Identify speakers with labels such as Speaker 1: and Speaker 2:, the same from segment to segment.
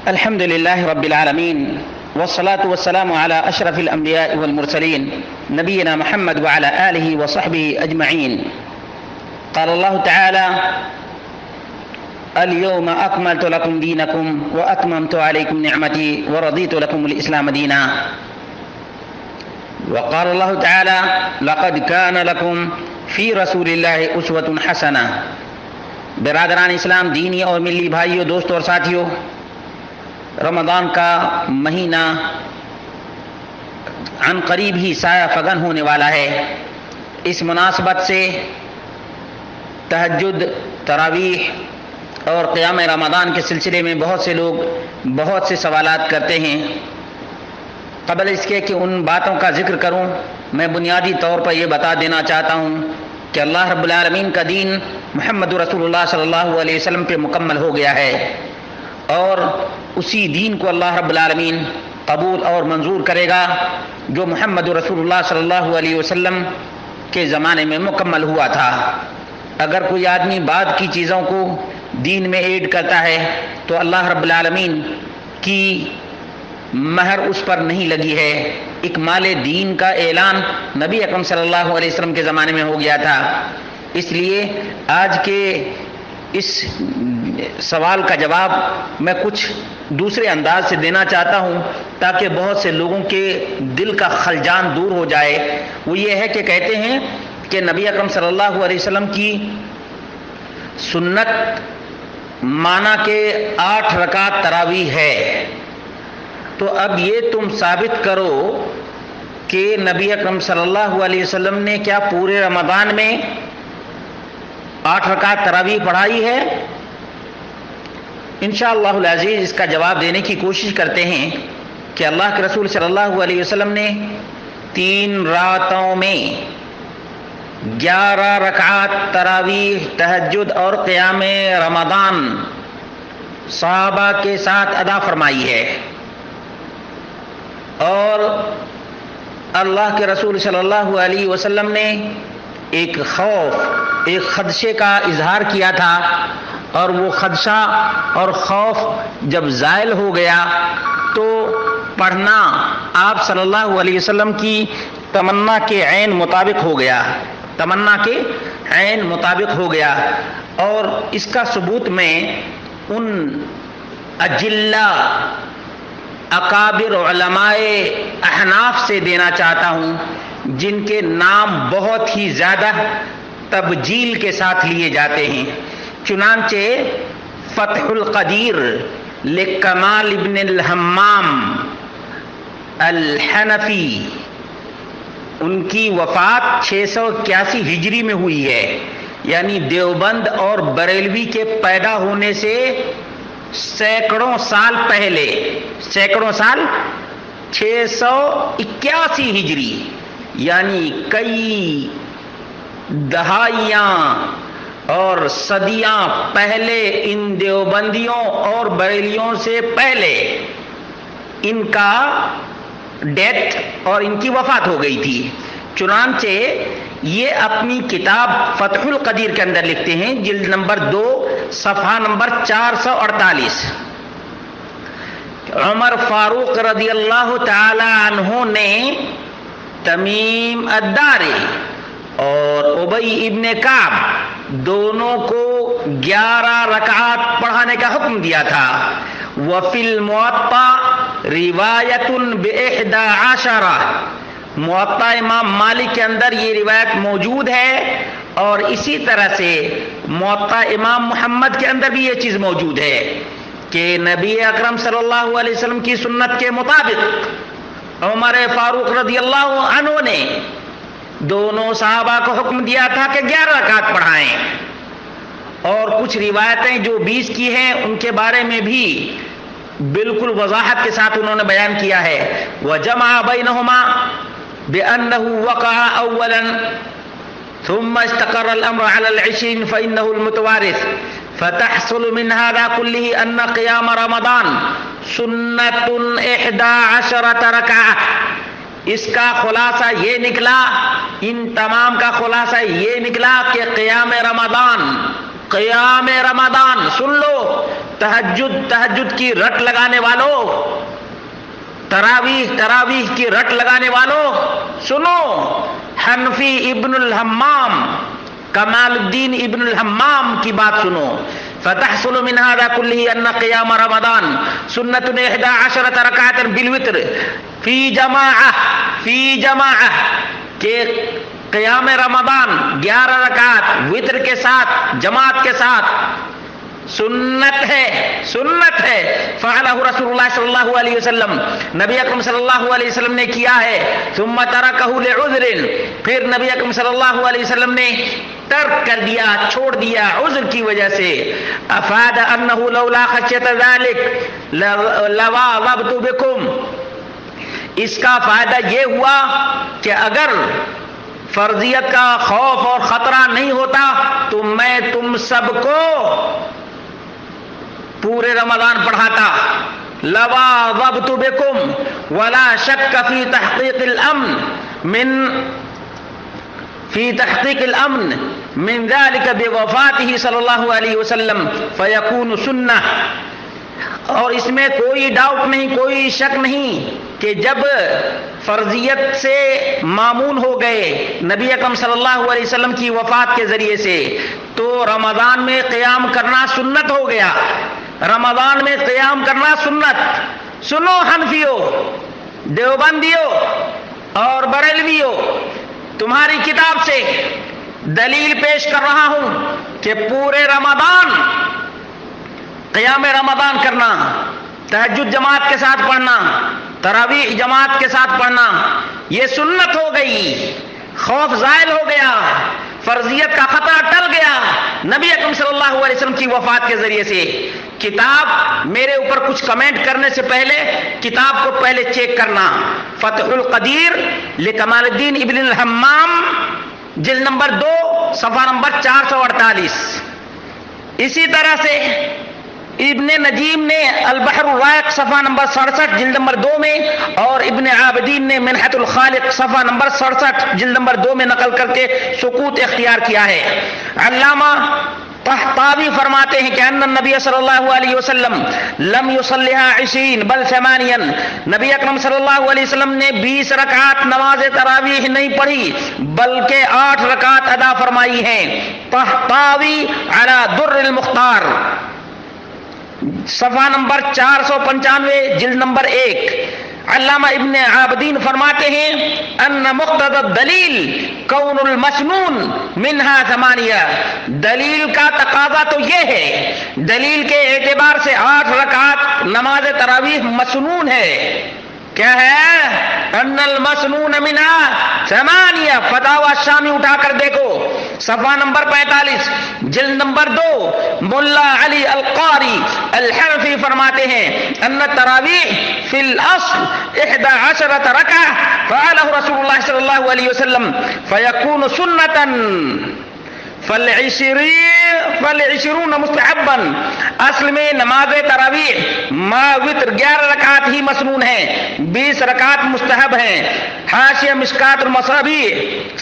Speaker 1: الحمد لله رب العالمين والصلاة والسلام على أشرف الأنبياء والمرسلين نبينا محمد وعلى آله وصحبه أجمعين. قال الله تعالى: اليوم أكملت لكم دينكم وأتممت عليكم نعمتي ورضيت لكم الإسلام دينا. وقال الله تعالى: لقد كان لكم في رسول الله أسوة حسنة. برادران اسلام، دینی اور ملی بھائیوں، دوستوں اور ساتھیوں، رمضان کا مہینہ عن قریب ہی سایہ فگن ہونے والا ہے. اس مناسبت سے تہجد، تراویح اور قیام رمضان کے سلسلے میں بہت سے لوگ بہت سے سوالات کرتے ہیں. قبل اس کے کہ ان باتوں کا ذکر کروں، میں بنیادی طور پر یہ بتا دینا چاہتا ہوں کہ اللہ رب العالمین کا دین محمد رسول اللہ صلی اللہ علیہ وسلم پہ مکمل ہو گیا ہے، اور اسی دین کو اللہ رب العالمین قبول اور منظور کرے گا جو محمد رسول اللہ صلی اللہ علیہ وسلم کے زمانے میں مکمل ہوا تھا. اگر کوئی آدمی بعد کی چیزوں کو دین میں ایڈ کرتا ہے تو اللہ رب العالمین کی مہر اس پر نہیں لگی ہے. اکمال دین کا اعلان نبی اکرم صلی اللہ علیہ وسلم کے زمانے میں ہو گیا تھا. اس لیے آج کے اس سوال کا جواب میں کچھ دوسرے انداز سے دینا چاہتا ہوں تاکہ بہت سے لوگوں کے دل کا خلجان دور ہو جائے. وہ یہ ہے کہ کہتے ہیں کہ نبی اکرم صلی اللہ علیہ وسلم کی سنت مانا کہ 8 رکعت تراویح ہے. تو اب یہ تم ثابت کرو کہ نبی اکرم صلی اللہ علیہ وسلم نے کیا پورے رمضان میں 8 رکعت تراویح پڑھائی ہے؟ انشاءاللہ العزیز اس کا جواب دینے کی کوشش کرتے ہیں کہ اللہ کے رسول صلی اللہ علیہ وسلم نے 3 راتوں میں 11 رکعت تراویح، تہجد اور قیام رمضان صحابہ کے ساتھ ادا فرمائی ہے. اور اللہ کے رسول صلی اللہ علیہ وسلم نے ایک خدشے کا اظہار کیا تھا، اور وہ خدشہ اور خوف جب زائل ہو گیا تو پڑھنا آپ صلی اللہ علیہ وسلم کی تمنا کے عین مطابق ہو گیا. اور اس کا ثبوت میں ان اجلہ اکابر علماء احناف سے دینا چاہتا ہوں جن کے نام بہت ہی زیادہ تبجیل کے ساتھ لیے جاتے ہیں. چنانچہ فتح القدیر لکمال ابن الحمام الحنفی، ان کی وفات 681 ہجری میں ہوئی ہے، یعنی دیوبند اور بریلوی کے پیدا ہونے سے سینکڑوں سال پہلے 681 ہجری، یعنی کئی دہائیاں اور صدیاں پہلے ان دیوبندیوں اور بریلیوں سے پہلے ان کا ڈیتھ اور ان کی وفات ہو گئی تھی. چنانچہ یہ اپنی کتاب فتح القدیر کے اندر لکھتے ہیں، جلد نمبر 2 صفحہ نمبر 448. عمر فاروق رضی اللہ تعالی عنہ نے تمیم الداری اور ابی ابن کعب دونوں کو 11 رکعات پڑھانے کا حکم دیا تھا. وفی الموطا روایت ب11، موطا امام مالک کے اندر یہ روایت موجود ہے، اور اسی طرح سے موطا امام محمد کے اندر بھی یہ چیز موجود ہے کہ نبی اکرم صلی اللہ علیہ وسلم کی سنت کے مطابق عمر فاروق رضی اللہ عنہ نے دونوں صحابہ کو حکم دیا تھا کہ 11 رکعت پڑھائیں. اور کچھ روایتیں جو 20 کی ہیں ان کے بارے میں بھی بالکل وضاحت کے ساتھ انہوں نے بیان کیا ہے. وجمع بینہما بأنه وقع اولا ثم استقر الامر على 20 فإنه المتوارث فتحصل من هذا كله ان قيام رمضان سنة 11 رکعة. اس کا خلاصہ یہ نکلا، ان تمام کا خلاصہ یہ نکلا کہ قیام رمضان سن لو، تہجد کی رٹ لگانے والوں، تراویح کی رٹ لگانے والوں، سنو، حنفی ابن الحمام، کمال الدین ابن الحمام کی بات سنو. فتحصل من هذا كله ان قيام رمضان سنة 11 ركعة بالوتر فی جماعہ کہ قیام رمضان 11 رکعت وتر کے ساتھ، جماعت کے ساتھ سنت ہے. فعلہ رسول اللہ صلی اللہ علیہ وسلم، نبی اکرم صلی اللہ علیہ وسلم نے کیا ہے. ثم ترکہ لعذر، پھر نبی اکرم صلی اللہ علیہ وسلم نے ترک کر دیا، چھوڑ دیا عذر کی وجہ سے. افاد انہ لولا خشیۃ ذلک لواظبت بکم، اس کا فائدہ یہ ہوا کہ اگر فرضیت کا خوف اور خطرہ نہیں ہوتا تو میں تم سب کو پورے رمضان پڑھاتا. لواظبت بکم ولا شک فی تحقیق الامن من ذلك بوفاته صلی اللہ علیہ وسلم فیکون سنہ. اور اس میں کوئی ڈاؤٹ نہیں، کوئی شک نہیں کہ جب فرضیت سے معمون ہو گئے نبی اکرم صلی اللہ علیہ وسلم کی وفات کے ذریعے سے، تو رمضان میں قیام کرنا سنت ہو گیا. رمضان میں قیام کرنا سنت. سنو حنفیو، دیوبندیو اور بریلویو، تمہاری کتاب سے دلیل پیش کر رہا ہوں کہ پورے رمضان قیام رمضان کرنا، تہجد جماعت کے ساتھ پڑھنا، تراویح جماعت کے ساتھ پڑھنا، یہ سنت ہو گئی. خوف زائل ہو گیا، فرضیت کا خطرہ ٹل گیا نبی اکرم صلی اللہ علیہ وسلم کی وفات کے ذریعے سے. کتاب میرے اوپر کچھ کمنٹ کرنے سے پہلے کتاب کو پہلے چیک کرنا. فتح القدیر لکمال الدین ابن الحمام، جلد نمبر 2 صفحہ نمبر 448. اسی طرح سے ابن نجیم نے البحر الرائق صفحہ نمبر 67 جلد نمبر 2 میں، اور ابن عابدین نے منحت الخالق صفحہ نمبر 67 جلد نمبر 2 میں نقل کر کے سکوت اختیار کیا ہے. علامہ طحطاوی فرماتے ہیں کہ ان النبی صلی اللہ علیہ وسلم لم یصلیها 20 بل 8. نبی اکرم صلی اللہ علیہ وسلم نے 20 رکعات نماز تراویح نہیں پڑھی بلکہ 8 رکعات ادا فرمائی ہیں. طحطاوی علی در المختار صفحہ نمبر 495 جلد نمبر 1. علامہ ابن عابدین فرماتے ہیں ان مقتضى الدلیل کون المسنون منها 8. دلیل کا تقاضا تو یہ ہے، دلیل کے اعتبار سے 8 رکعات نماز تراویح مسنون ہے. کیا ہے؟ ان المسنون منها 8. فتاوی شامی اٹھا کر دیکھو صفحہ نمبر 45 جلد نمبر 2. ملا علی القاری الحنفی فرماتے ہیں ان تراویح فی الاصل 11 رکعہ فعلہ رسول اللہ صلی اللہ علیہ وسلم فیکون سنتا فالعشرون مستحبا. اصل میں نماز تراویح ما وتر 11 رکعات ہی مسنون ہیں، 20 رکعات مستحب ہیں. حاشیہ مشکات المصابیح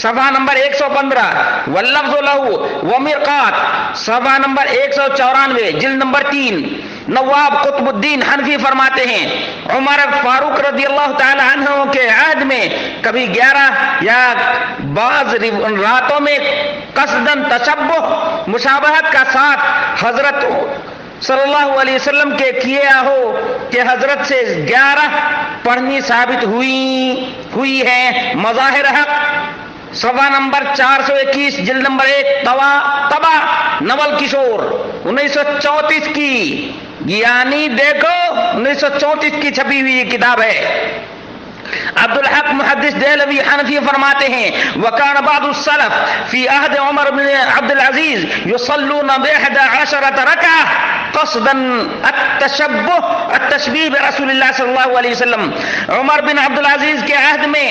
Speaker 1: صفحہ نمبر 115 واللفظ له ومرقات صفحہ نمبر 194 جلد نمبر 3. نواب قطب الدین حنفی فرماتے ہیں عمر فاروق رضی اللہ تعالی عنہ کے عہد میں کبھی 11 یا بعض راتوں میں قصداً تشبہ مشابہت کا ساتھ حضرت صلی اللہ علیہ وسلم کے کیا ہو کہ حضرت سے 11 پڑھنی ثابت ہوئی ہے. مظاہر حق صفحہ نمبر 421 جلد نمبر 1 طبع نول کشور 1934 کی، یعنی دیکھو 1934 کی چھپی ہوئی کتاب ہے. عبدالحق محدث دہلوی حنفی فرماتے ہیں وکان بعض السلف فی عہد عمر بن عبد العزیز یصلون ب11 رکعہ قصدا التشبیہ برسول اللہ صلی اللہ علیہ وسلم. عمر بن عبد العزیز کے عہد میں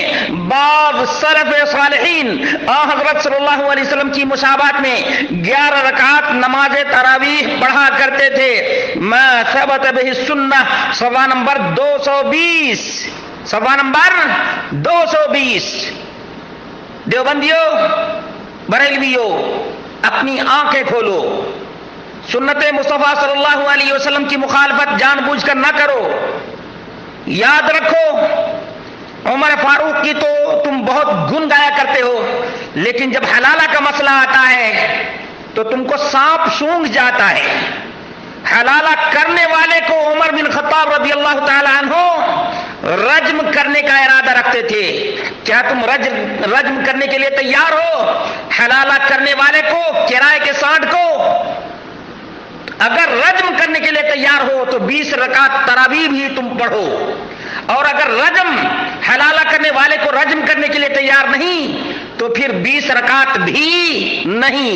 Speaker 1: بعض سلف صالحین حضرت صلی اللہ علیہ وسلم کی مشابہت میں 11 رکعات نماز تراویح پڑھا کرتے تھے. ما ثبت بہ السنہ صفحہ نمبر 220 صفحہ نمبر 220. دیوبندیو، بریلویو، اپنی آنکھیں کھولو، سنت مصطفیٰ صلی اللہ علیہ وسلم کی مخالفت جان بوجھ کر نہ کرو. یاد رکھو عمر فاروق کی تو تم بہت گن گایا کرتے ہو، لیکن جب حلالہ کا مسئلہ آتا ہے تو تم کو سانپ سونگھ جاتا ہے. حلالہ کرنے والے کو عمر بن خطاب رضی اللہ تعالی عنہ رجم کرنے کا ارادہ رکھتے تھے. کیا تم رجم کرنے کے لیے تیار ہو؟ حلالہ کرنے والے کو، کرائے کے سانڈ کو اگر رجم کرنے کے لیے تیار ہو تو 20 رکعت تراویح بھی تم پڑھو، اور اگر رجم حلالہ کرنے والے کو رجم کرنے کے لیے تیار نہیں تو پھر 20 رکعت بھی نہیں.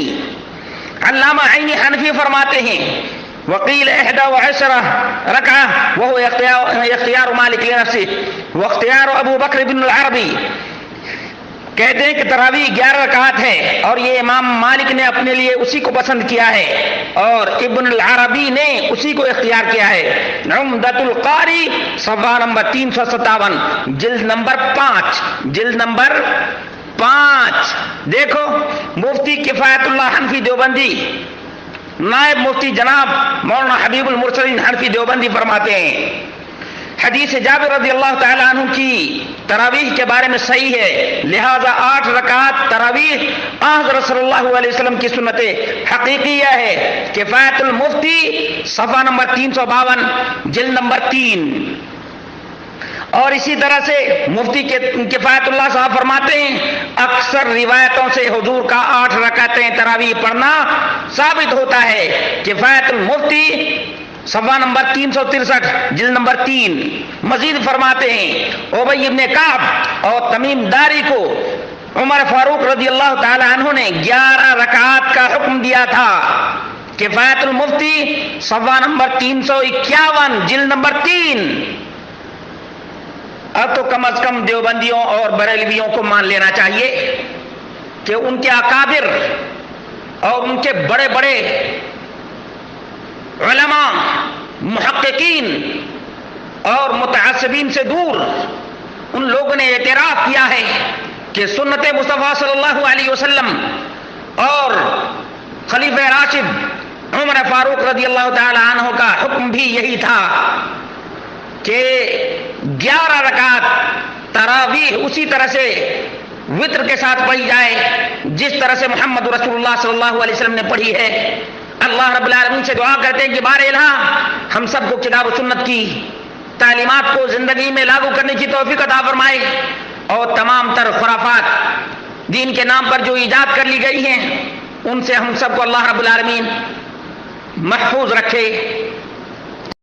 Speaker 1: علامہ عینی حنفی فرماتے ہیں وقیل 11 رکعہ وهو اختیار مالک لنفسه واختیار ابو بکر بن العربی. کہتے ہیں کہ تراویح 11 رکعات ہے اور یہ امام مالک نے اپنے لیے اسی کو پسند کیا ہے اور ابن العربی نے اسی کو اختیار کیا ہے. عمدۃ القاری صفحہ نمبر 357 جلد نمبر 5. دیکھو مفتی کفایت اللہ حنفی دیوبندی، نائب مفتی جناب مولانا حبیب المرسلین حنفی دیوبندی فرماتے ہیں حدیث جابر رضی اللہ تعالیٰ عنہ کی تراویح کے بارے میں صحیح ہے، لہذا 8 رکعات تراویح حضرت صلی اللہ علیہ وسلم کی سنت حقیقیہ ہے. کفایت المفتی صفحہ نمبر 352 جلد نمبر 3. اور اسی طرح سے مفتی کفایت اللہ صاحب فرماتے ہیں اکثر روایتوں سے حضور کا 8 رکعتیں تراویح پڑھنا ثابت ہوتا ہے. کفایت المفتی صفحہ نمبر 363 جلد نمبر 3. مزید فرماتے ہیں ابی ابن کعب اور تمیم داری کو عمر فاروق رضی اللہ تعالی عنہ نے 11 رکعات کا حکم دیا تھا. کفایت المفتی صفحہ نمبر 351 جلد نمبر 3. اب تو کم از کم دیوبندیوں اور بریلویوں کو مان لینا چاہیے کہ ان کے اکابر اور ان کے بڑے بڑے علماء، محققین اور متعصبین سے دور ان لوگوں نے اعتراف کیا ہے کہ سنت مصطفیٰ صلی اللہ علیہ وسلم اور خلیفہ راشد عمر فاروق رضی اللہ تعالی عنہ کا حکم بھی یہی تھا کہ 11 رکعت تراویح اسی طرح سے وطر کے ساتھ پڑھی جائے جس طرح سے محمد رسول اللہ صلی اللہ علیہ وسلم نے پڑھی ہے. اللہ رب العالمین سے دعا کرتے ہیں کہ بار الہ ہم سب کو کتاب و سنت کی تعلیمات کو زندگی میں لاگو کرنے کی توفیق عطا فرمائے اور تمام تر خرافات دین کے نام پر جو ایجاد کر لی گئی ہیں ان سے ہم سب کو اللہ رب العالمین محفوظ رکھے.